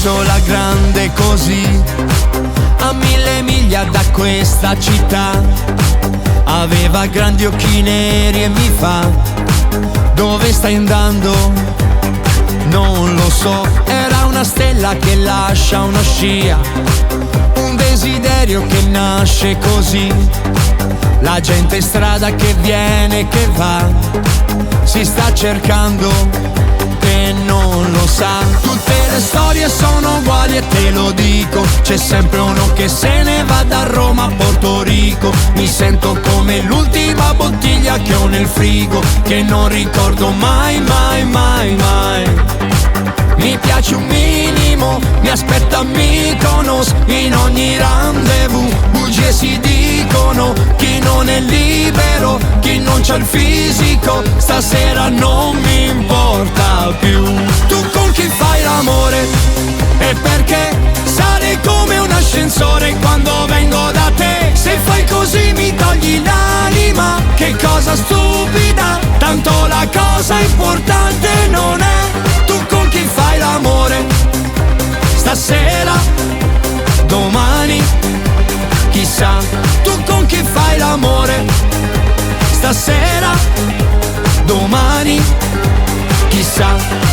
un'isola grande così, a 1000 miglia da questa città. Aveva grandi occhi neri e mi fa: dove stai andando? Non lo so, era una stella che lascia una scia, un desiderio che nasce così. La gente in strada che viene e che va, si sta cercando e non lo sa. Tutte le storie sono uguali e te lo dico, c'è sempre uno che se ne va da Roma a Porto Rico. Mi sento come l'ultima bottiglia che ho nel frigo, che non ricordo mai, mai, mai, mai. Mi piace un minimo, mi aspetta a Mykonos, in ogni rendezvous bugie si dicono. Chi non è libero, chi non c'ha il fisico, stasera non mi importa più. Tu con chi fai l'amore? E perché sale come un ascensore quando vengo da te? Se fai così mi togli l'anima, che cosa stupida, tanto la cosa importante non è tu con chi fai l'amore. Stasera, domani, chissà. Tu con chi fai l'amore? Stasera, domani, chissà.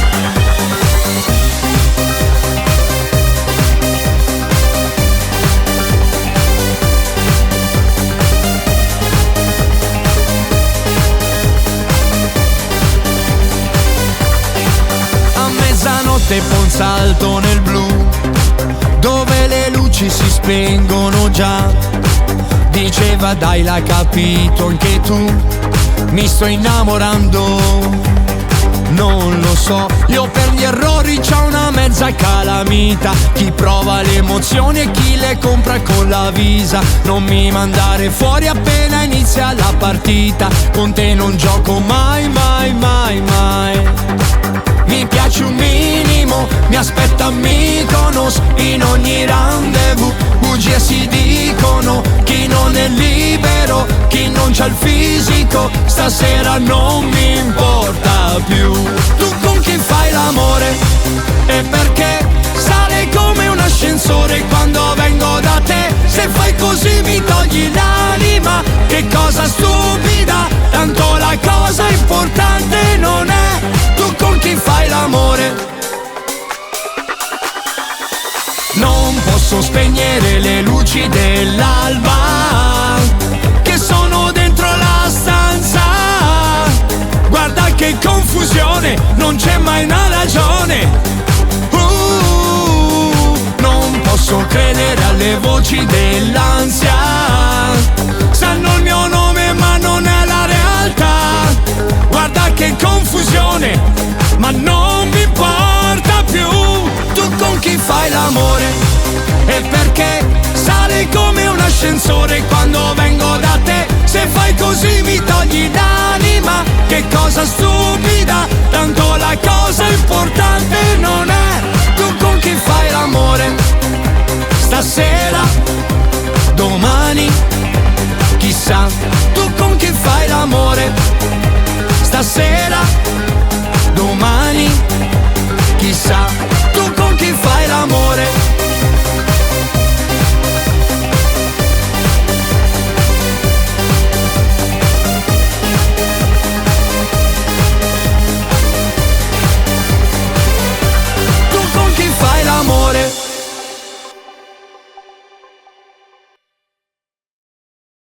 Mezzanotte fa un salto nel blu, dove le luci si spengono già. Diceva dai l'hai capito anche tu, mi sto innamorando. Non lo so, io per gli errori c'ho una mezza calamita. Chi prova le emozioni e chi le compra con la Visa. Non mi mandare fuori appena inizia la partita, con te non gioco mai, mai, mai, mai. Mi piace un minimo, mi aspetta a Mykonos, in ogni rendezvous bugie si dicono. Chi non è libero, chi non c'ha il fisico, stasera non mi importa più. Tu con chi fai l'amore? E perché sale come un ascensore quando vengo da te? Se fai così mi togli l'anima, che cosa stupida, tanto la cosa importante non è tu con chi fai l'amore. Non posso spegnere le luci dell'alba che sono dentro la stanza. Guarda che confusione, non c'è mai una ragione. Non posso credere alle voci dell'ansia. Sanno il mio nome ma non è la realtà. Guarda che confusione, ma non mi importa più. Tu con chi fai l'amore? E perché sale come un ascensore quando vengo da te? Se fai così mi togli l'anima, che cosa stupida, tanto la cosa importante non è tu con chi fai l'amore. Stasera, domani, chissà. Tu con chi fai l'amore? Stasera,